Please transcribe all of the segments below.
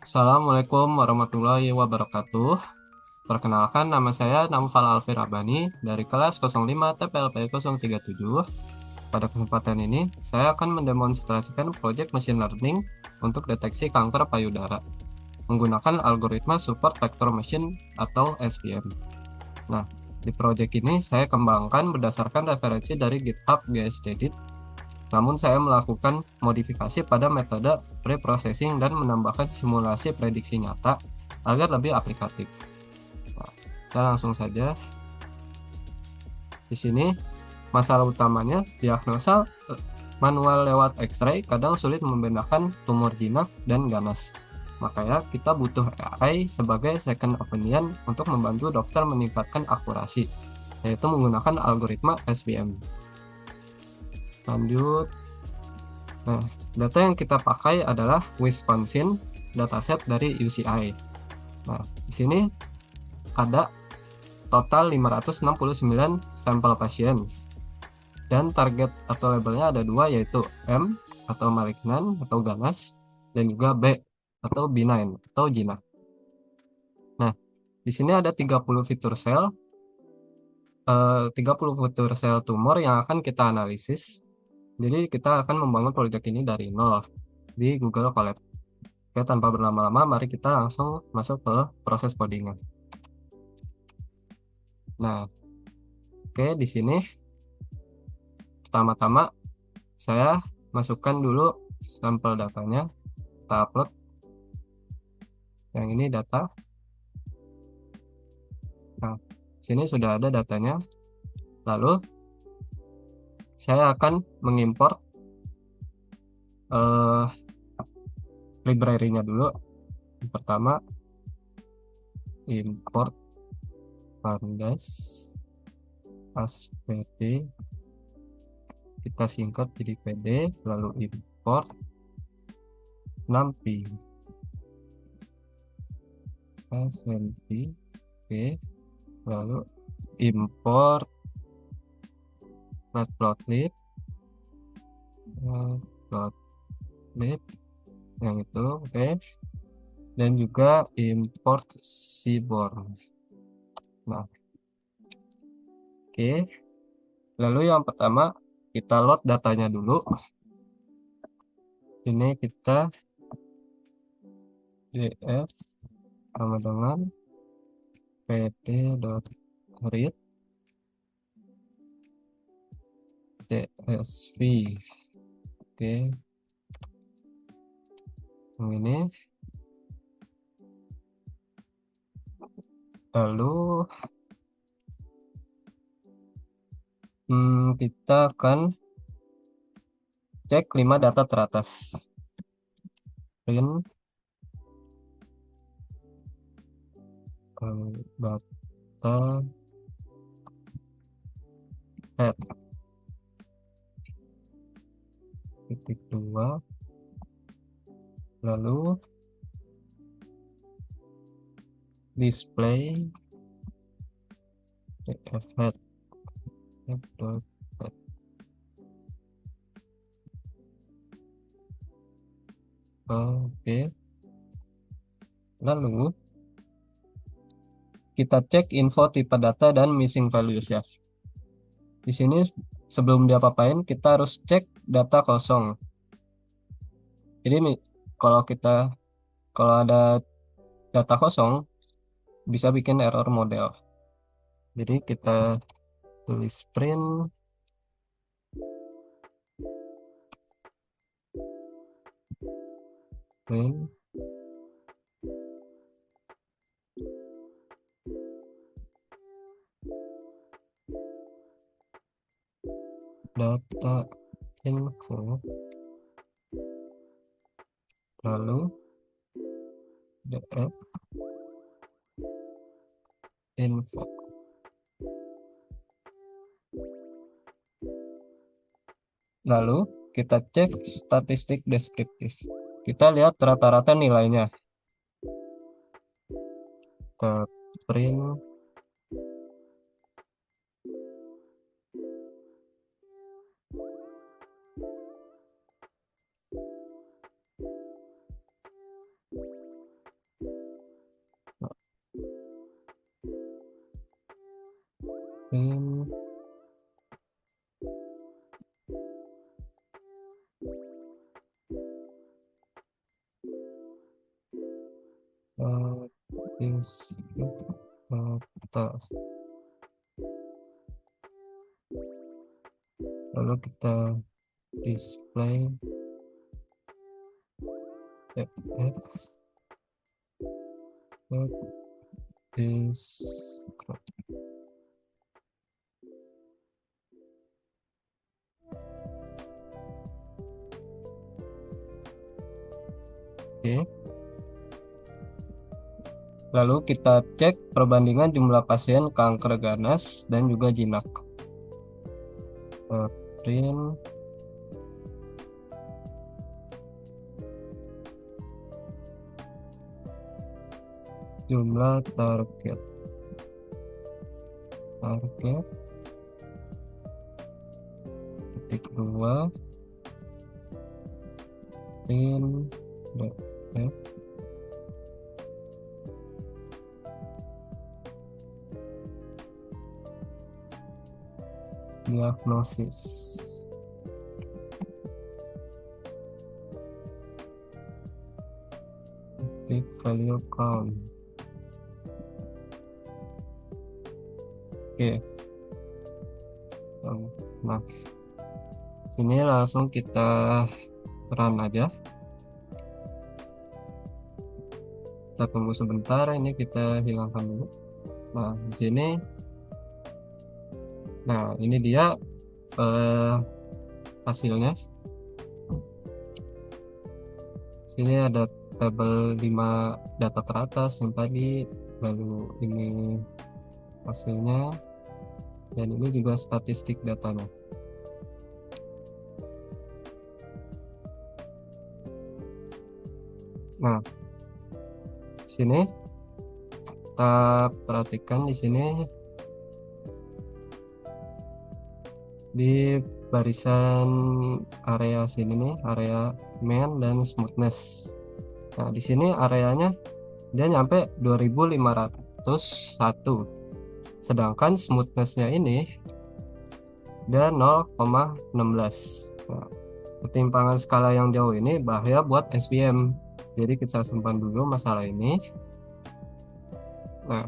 Assalamualaikum warahmatullahi wabarakatuh. Perkenalkan, nama saya Naufal Alfi Rabani dari kelas 05 TPLP 037. Pada kesempatan ini, saya akan mendemonstrasikan proyek machine learning untuk deteksi kanker payudara menggunakan algoritma support vector machine atau SVM. Nah, di proyek ini saya kembangkan berdasarkan referensi dari GitHub GSJDit, namun saya melakukan modifikasi pada metode pre-processing dan menambahkan simulasi prediksi nyata agar lebih aplikatif. Nah, kita langsung saja. Di sini masalah utamanya diagnosa manual lewat X-ray kadang sulit membedakan tumor jinak dan ganas. Makanya kita butuh AI sebagai second opinion untuk membantu dokter meningkatkan akurasi, yaitu menggunakan algoritma SVM. Lanjut. Nah, data yang kita pakai adalah Wisconsin dataset dari UCI. Nah, di sini ada total 569 sampel pasien. Dan target atau labelnya ada dua, yaitu M atau malignan atau ganas, dan juga B atau benign atau jinak. Nah, di sini ada 30 fitur sel, 30 fitur sel tumor yang akan kita analisis. Jadi kita akan membangun proyek ini dari nol di Google Colab. Oke, tanpa berlama-lama, mari kita langsung masuk ke proses codingan. Nah, oke, di sini pertama-tama saya masukkan dulu sampel datanya, kita upload. Yang ini data. Nah, sini sudah ada datanya. Lalu saya akan mengimport eh, library-nya dulu. Yang pertama, import pandas aspd, kita singkat jadi pd, lalu import numpy smp, oke, lalu import matplotlib, matplotlib yang itu, oke, dan juga import seaborn. Nah, oke, lalu yang pertama kita load datanya dulu. Ini kita df sama dengan pd.read csv. Oke, yang ini. Lalu kita akan cek 5 data teratas. Print data head titik 2, lalu display df head dot head. Oke, lalu kita cek info tipe data dan missing values ya. Di sini sebelum diapa-apain kita harus cek data kosong. Jadi kalau ada data kosong bisa bikin error model. Jadi kita tulis print data info, lalu df info. Lalu kita cek statistik deskriptif. Kita lihat rata-rata nilainya. Kita print is data. Lalu kita display text is oke. Lalu kita cek perbandingan jumlah pasien kanker ganas dan juga jinak. Print jumlah target ketik 2 print data diagnosis. Ketik value count. Oke. Nah, sini langsung kita run aja. Kita tunggu sebentar, ini kita hilangkan dulu. Nah, di sini. Nah, ini dia hasilnya. Sini ada tabel 5 data teratas yang tadi, lalu ini hasilnya, dan ini juga statistik datanya. Nah, sini kita perhatikan di sini di barisan area sini nih, area main dan smoothness. Nah, di sini areanya dia nyampe 2501, sedangkan smoothnessnya ini dia 0,16. Nah, ketimpangan skala yang jauh ini bahaya buat SVM, jadi kita simpan dulu masalah ini. Nah,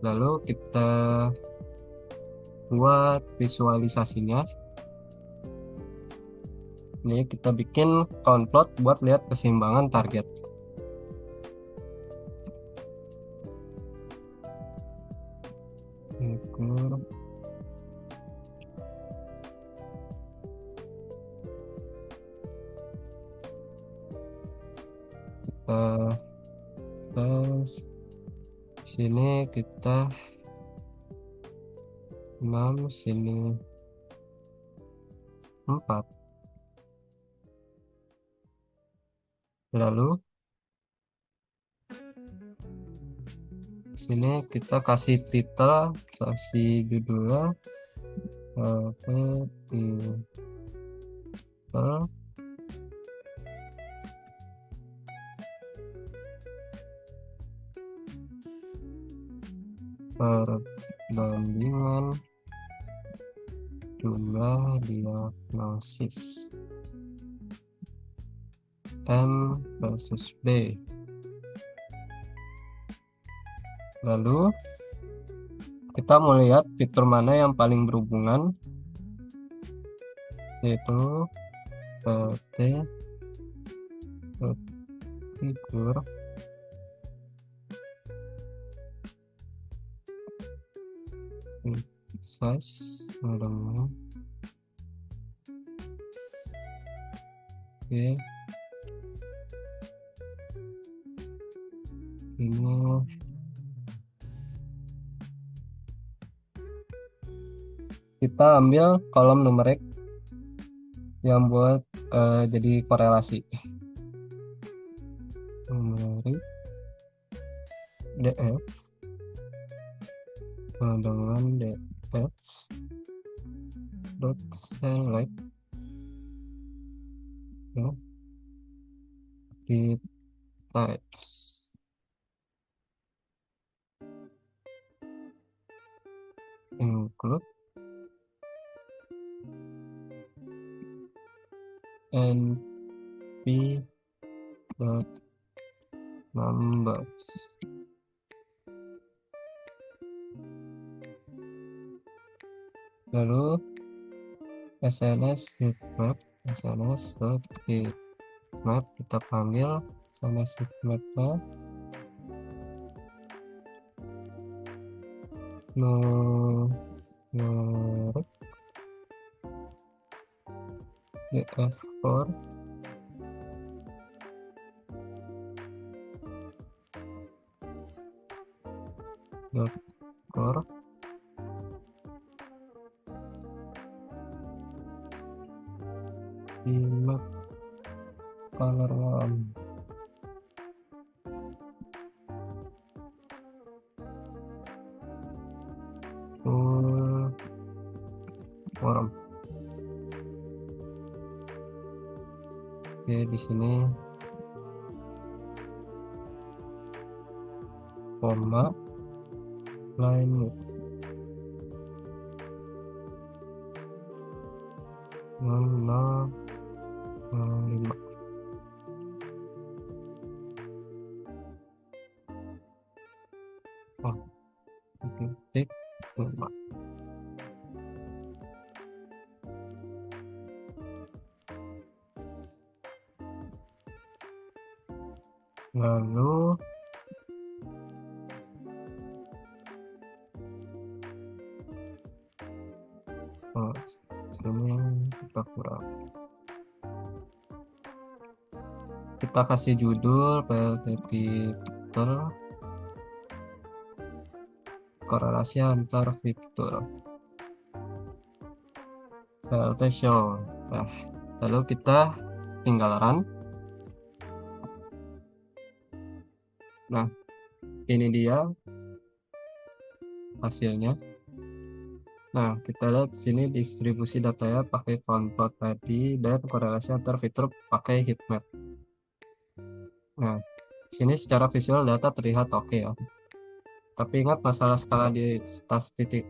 lalu kita buat visualisasinya. Ini kita bikin count plot buat lihat keseimbangan target. Ukur. Kita terus sini kita 6, sini 4. Lalu sini kita kasih title, kasih judulnya title perbandingan jumlah diagnosis M versus B. Lalu kita mau lihat fitur mana yang paling berhubungan, yaitu T fitur size dengan oke. Ini kita ambil kolom numerik yang buat jadi korelasi. Numerik DF dengan DF dot select ya, di types include np dot number. Lalu sns.heatmap, sns.heatmap kita panggil sns heatmapnya numerik df4 dot core heatmap color warm. Full warm. Oke, di sini koma line width 0,05. Oh, titik 5. Lalu sini kita kurang, kita kasih judul PLT titel korelasi antar fitur PLT show. Nah, lalu kita tinggal run. Nah, ini dia hasilnya. Nah, kita lihat sini distribusi datanya pakai control tadi dan korelasi antar fitur pakai heatmap. Nah, sini secara visual data terlihat oke ya. Tapi ingat masalah skala di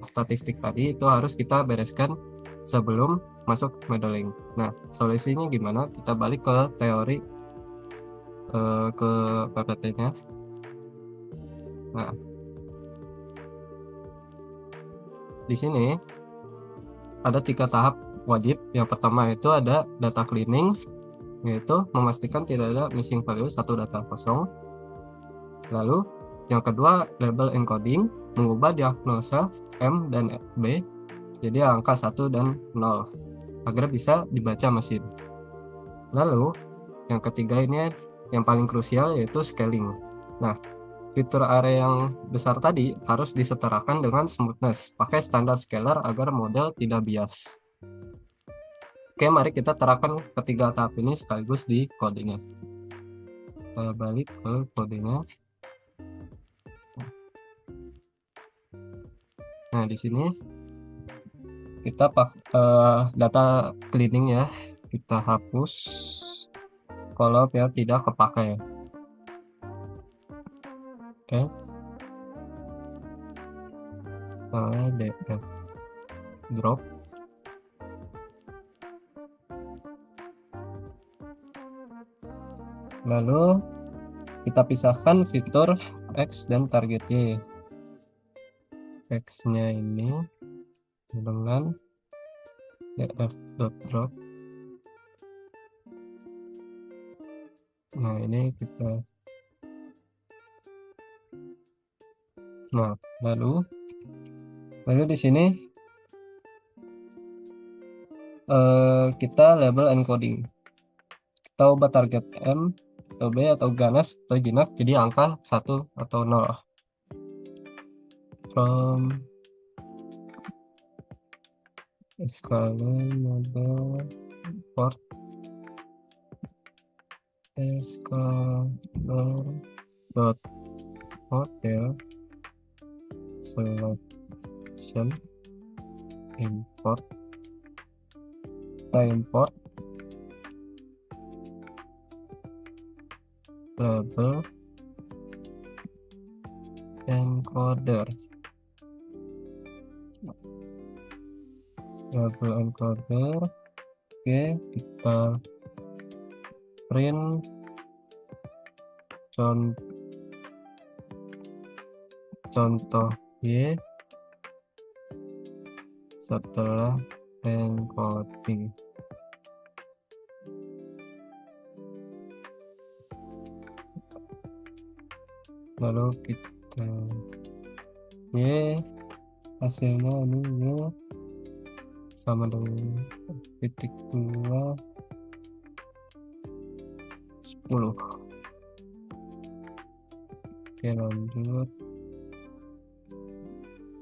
statistik tadi itu harus kita bereskan sebelum masuk modeling. Nah, solusinya gimana? Kita balik ke teori ke PPT-nya. Nah, di sini ada 3 tahap wajib. Yang pertama itu ada data cleaning, yaitu memastikan tidak ada missing value satu data kosong. Lalu yang kedua label encoding, mengubah diagnosa M dan B jadi angka 1 dan 0 agar bisa dibaca mesin. Lalu yang ketiga ini yang paling krusial yaitu scaling. Nah, fitur array yang besar tadi harus disetarakan dengan smoothness pakai standar scalar agar model tidak bias. Oke, mari kita terapkan ketiga tahap ini sekaligus di codingnya. Kita balik ke codingnya. Nah, di sini kita pakai data cleaning ya, kita hapus kalau ya tidak kepakai. Oke, df drop. Lalu kita pisahkan fitur X dan target Y. X-nya ini dengan df.drop. Nah, ini kita. Nah, lalu di sini kita label encoding. Kita ubah target M atau B atau ganas atau jinak jadi angka 1 atau 0. From scalar model port scalar dot model selection import label encoder. Oke, kita print contoh contoh Y setelah encoding. Lalu kita Y hasilnya ini Y sama dengan titik 2 10. Oke, lanjut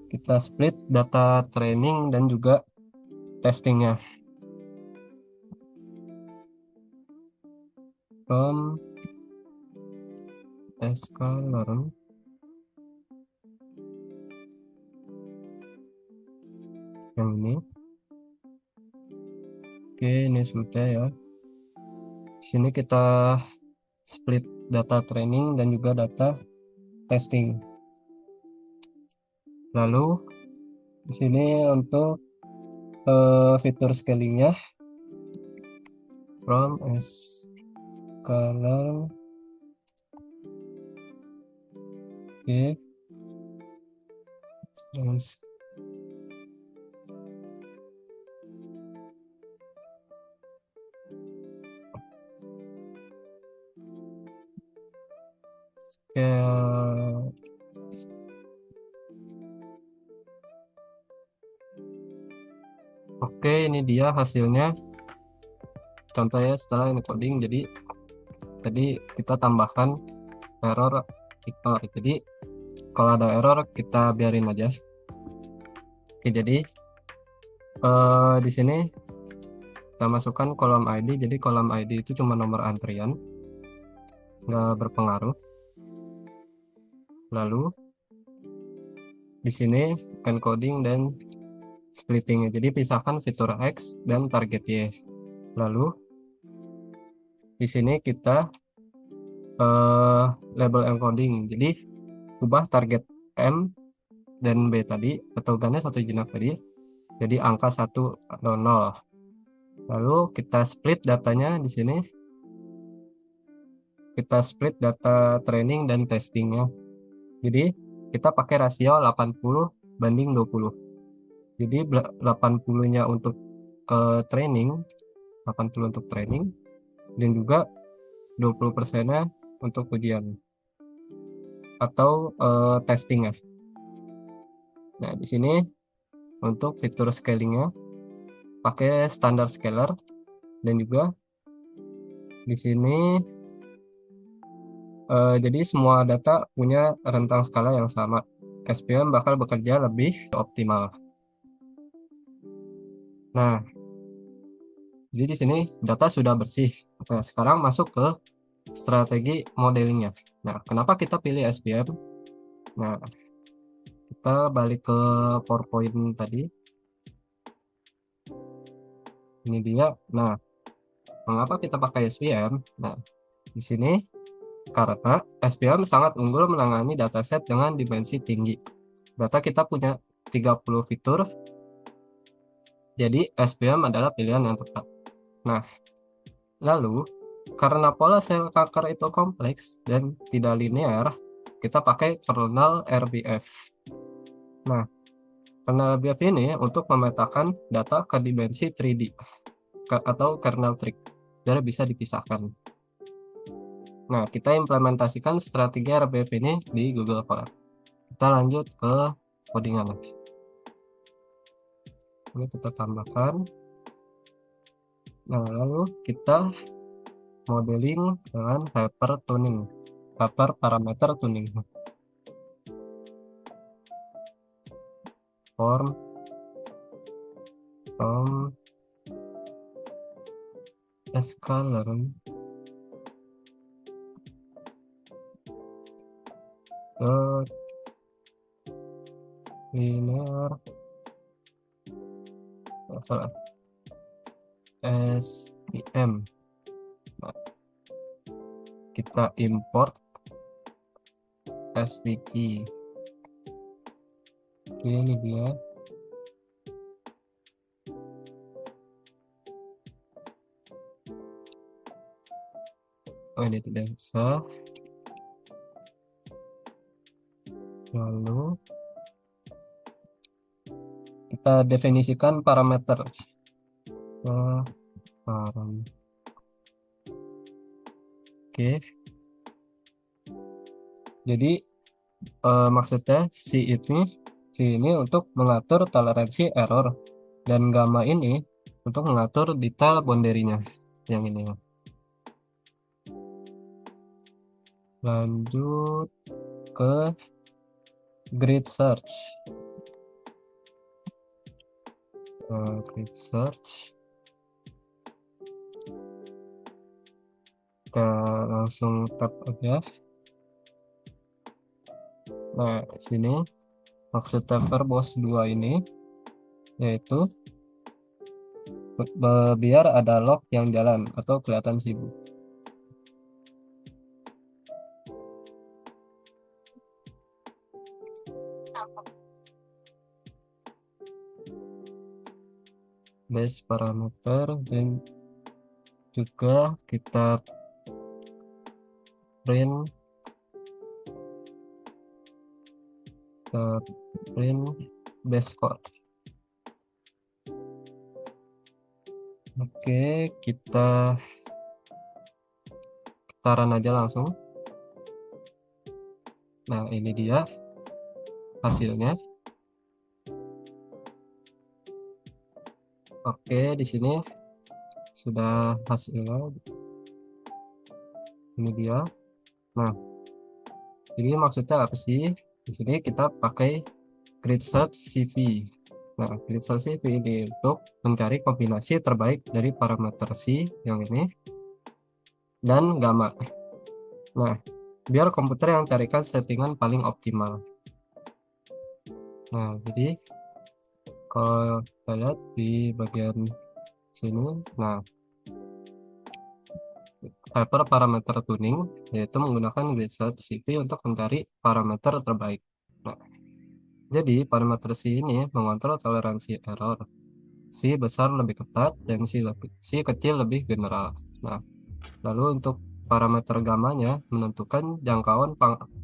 kita split data training dan juga testingnya from sklearn. Yang ini oke, ini sudah ya. Sini kita split data training dan juga data testing. Lalu di sini untuk fitur scalingnya from sklearn. Oke, terus scale. Oke, ini dia hasilnya. Contohnya setelah encoding, jadi tadi kita tambahkan error ignore. Jadi kalau ada error kita biarin aja. Oke, jadi di sini kita masukkan kolom ID. Jadi kolom ID itu cuma nomor antrian, nggak berpengaruh. Lalu di sini encoding dan splittingnya. Jadi pisahkan fitur X dan target Y. Lalu di sini kita label encoding. Jadi ubah target M dan B tadi petugannya satu jenak tadi jadi angka 1 atau 0. Lalu kita split datanya di sini. Kita split data training dan testingnya. Jadi kita pakai rasio 80/20. Jadi 80-nya untuk training, 80 untuk training dan juga 20%-nya untuk ujian atau testingnya. Nah, di sini untuk fitur scalingnya pakai standar scalar dan juga di sini jadi semua data punya rentang skala yang sama. SPM bakal bekerja lebih optimal. Nah, jadi di sini data sudah bersih. Nah, sekarang masuk ke strategi modelingnya. Nah, kenapa kita pilih SPM? Nah, kita balik ke PowerPoint tadi. Ini dia. Nah, mengapa kita pakai SPM? Nah, di sini karena SPM sangat unggul menangani dataset dengan dimensi tinggi. Data kita punya 30 fitur, jadi SPM adalah pilihan yang tepat. Nah, lalu karena pola sel kanker itu kompleks dan tidak linear, kita pakai kernel RBF. Nah, kernel RBF ini untuk memetakan data ke dimensi 3D atau kernel trick, biar bisa dipisahkan. Nah, kita implementasikan strategi RBF ini di Google Colab. Kita lanjut ke codingan. Ini kita tambahkan. Nah, lalu kita modeling dengan hyper tuning, hyper parameter tuning. Form from sklearn ke linear SPM. Nah, kita import SVG. Oke, ini dia. Oh, ini tidak bisa. Lalu kita definisikan parameter. Oke, jadi maksudnya si ini untuk mengatur toleransi error, dan gamma ini untuk mengatur detail boundary-nya yang ini. Lanjut ke grid search. Grid search kita langsung tap aja. Nah, sini maksudnya verbose 2 ini yaitu biar ada log yang jalan atau kelihatan sibuk. Base parameter, dan juga kita print base score. Oke, kita run aja langsung. Nah, ini dia hasilnya. Oke, di sini sudah hasilnya. Ini dia. Nah, ini maksudnya apa sih? Di sini kita pakai grid search CV. Nah, grid search CV ini untuk mencari kombinasi terbaik dari parameter C yang ini dan gamma. Nah, biar komputer yang carikan settingan paling optimal. Nah, jadi kalau kita lihat di bagian sini, nah, hyper parameter tuning yaitu menggunakan grid search CV untuk mencari parameter terbaik. Nah, jadi parameter C ini mengontrol toleransi error. C besar lebih ketat dan C kecil lebih general. Nah, lalu untuk parameter gamanya menentukan jangkauan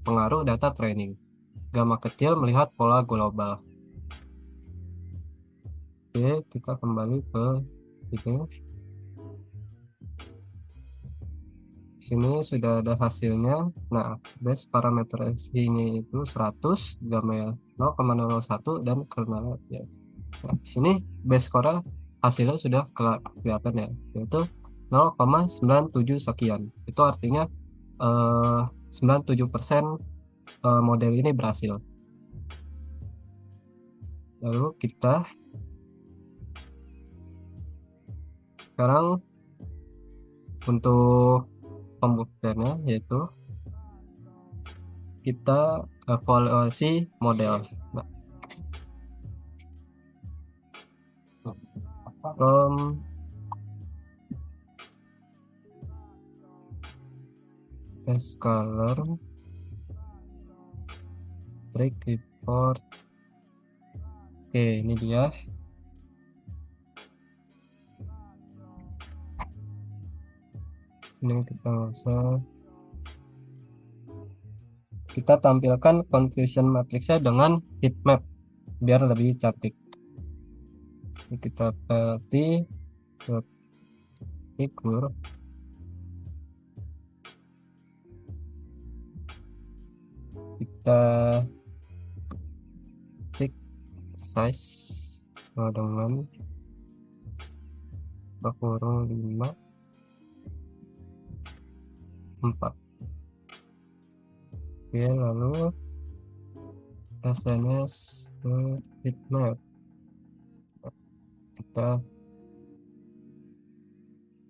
pengaruh data training. Gamma kecil melihat pola global. Oke, kita kembali ke sini. Sini sudah ada hasilnya. Nah, base parameter C-nya itu 100, gamma 0,01 dan kernel ya. Nah, sini base score hasilnya sudah kelihatan ya, yaitu 0,97 sekian. Itu artinya 97% model ini berhasil. Lalu kita sekarang untuk pembuktiannya yaitu kita evaluasi model. Nah, from color trick report. Oke, ini dia. Ini kita tampilkan confusion matrixnya dengan heat map biar lebih cantik. Ini kita pilih ke figur. Kita klik size dengan 4. Oke, lalu SNS ke heatmap.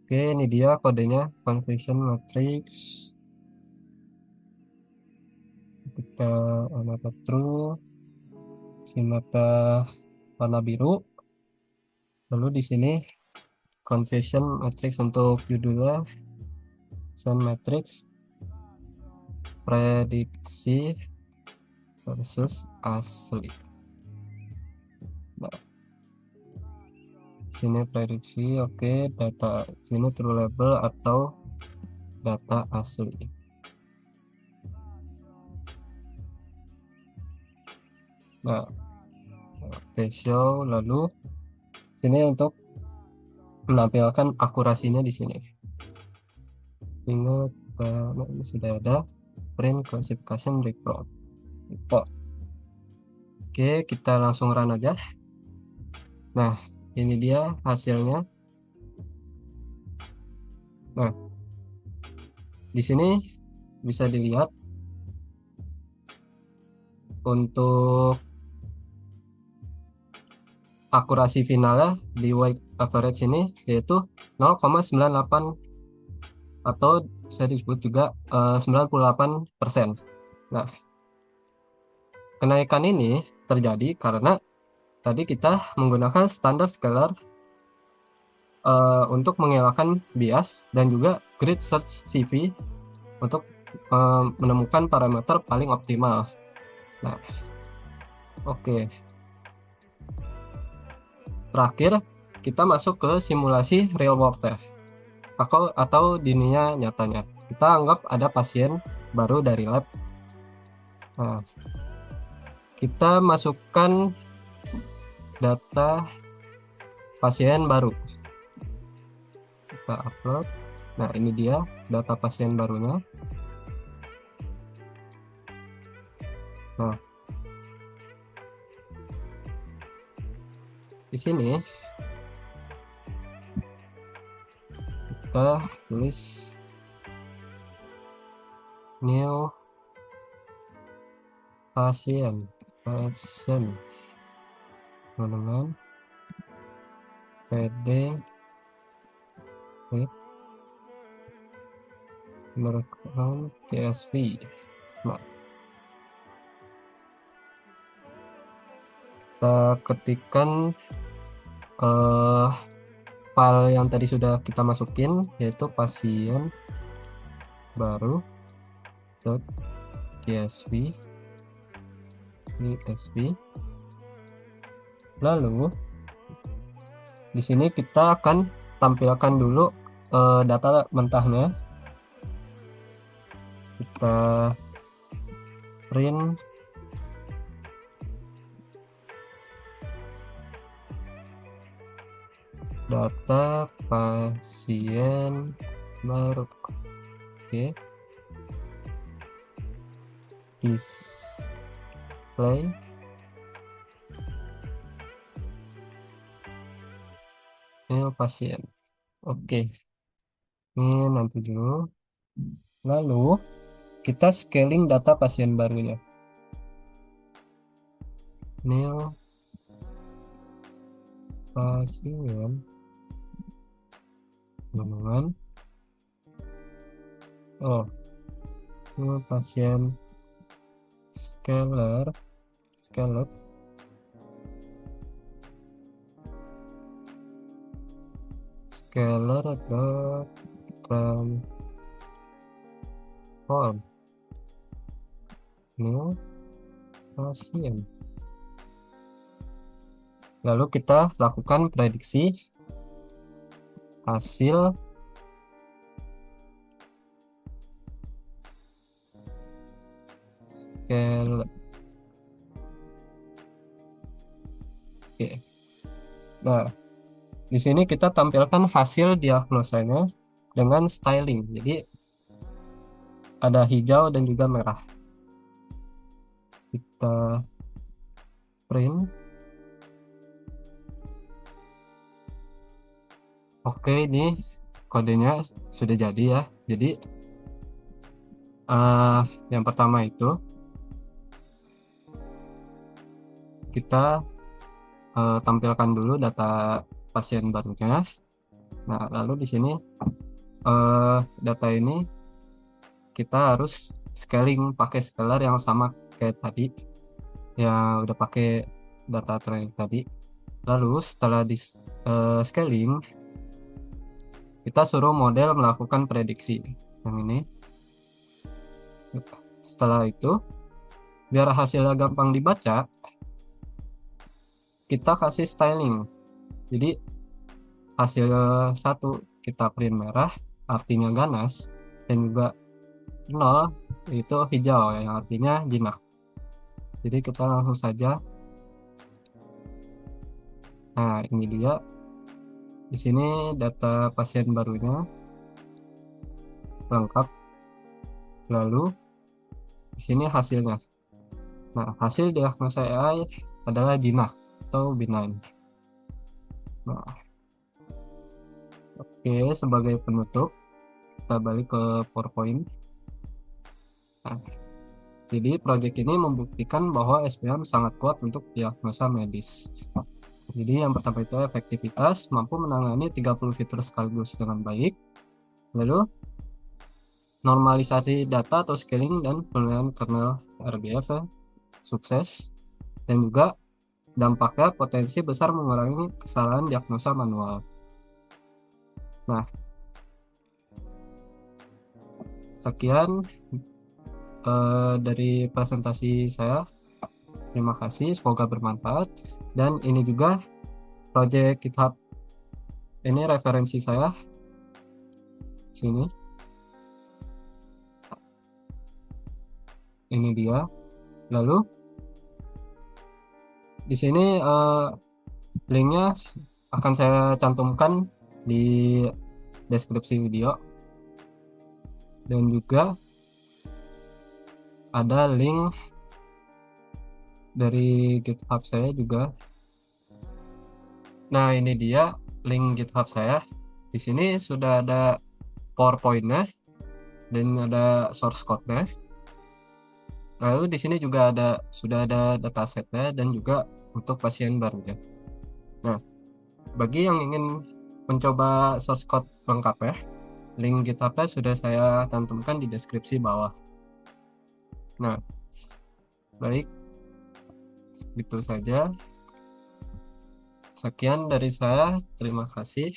Oke, ini dia kodenya confusion matrix. Kita mata true, si mata warna biru. Lalu di sini confusion matrix untuk judulnya Sun matrix prediksi versus asli. Nah, sini prediksi, oke, data sini true label atau data asli. Nah, show, lalu sini untuk menampilkan akurasinya di sini. Ingat, ini sudah ada print classification report. Oke, kita langsung run aja. Nah, ini dia hasilnya. Nah, di sini bisa dilihat untuk akurasi finalnya di weight average ini yaitu 0,98 atau bisa disebut juga 98%. Nah, kenaikan ini terjadi karena tadi kita menggunakan standar scalar untuk mengelakkan bias dan juga grid search CV untuk menemukan parameter paling optimal. Nah, oke. Terakhir, kita masuk ke simulasi real world ya, atau dunia nyatanya. Kita anggap ada pasien baru dari lab. Nah, kita masukkan data pasien baru. Kita upload. Nah, ini dia data pasien barunya. Nah, di sini kita tulis new pasien, teman-teman, PD merekam TSV. Nah, kita ketikkan file yang tadi sudah kita masukin, yaitu pasien baru .tsv. Ini tsv. Lalu di sini kita akan tampilkan dulu data mentahnya. Kita print data pasien baru. Oke, display. Ini pasien. Oke, ini nanti dulu. Lalu kita scaling data pasien barunya. New pasien, teman-teman. Oh, new pasien scalar dot transform new pasien. Lalu kita lakukan prediksi hasil scale. Oke. Nah, di sini kita tampilkan hasil diagnosanya dengan styling. Jadi ada hijau dan juga merah. Kita print. Oke, ini kodenya sudah jadi ya. Jadi yang pertama itu kita tampilkan dulu data pasien barunya. Nah, lalu di sini data ini kita harus scaling pakai scalar yang sama kayak tadi, yang udah pakai data training tadi. Lalu setelah di scaling, kita suruh model melakukan prediksi yang ini. Setelah itu, biar hasilnya gampang dibaca, kita kasih styling. Jadi hasil satu kita print merah, artinya ganas, dan juga 0 itu hijau, yang artinya jinak. Jadi kita langsung saja Nah, ini dia. Di sini data pasien barunya lengkap. Lalu di sini hasilnya. Nah, hasil diagnosa AI adalah jinak atau benign. Nah, oke, sebagai penutup, kita balik ke PowerPoint. Nah, jadi proyek ini membuktikan bahwa SPM sangat kuat untuk diagnosa medis. Jadi yang pertama itu efektivitas, mampu menangani 30 fitur sekaligus dengan baik. Lalu normalisasi data atau scaling dan penilaian kernel RBF ya, sukses. Dan juga dampaknya potensi besar mengurangi kesalahan diagnosa manual. Nah, sekian dari presentasi saya. Terima kasih, semoga bermanfaat. Dan ini juga project GitHub. Ini referensi saya sini. Ini dia. Lalu di sini linknya akan saya cantumkan di deskripsi video. Dan juga ada link dari GitHub saya juga. Nah, ini dia link GitHub saya. Di sini sudah ada PowerPoint-nya dan ada source code-nya. Lalu di sini juga sudah ada datasetnya dan juga untuk pasien barunya. Nah, bagi yang ingin mencoba source code lengkap ya, link GitHub-nya sudah saya cantumkan di deskripsi bawah. Nah, baik, itu saja. Sekian dari saya, terima kasih.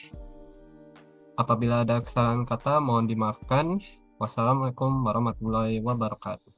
Apabila ada kesalahan kata, mohon dimaafkan. Wassalamualaikum warahmatullahi wabarakatuh.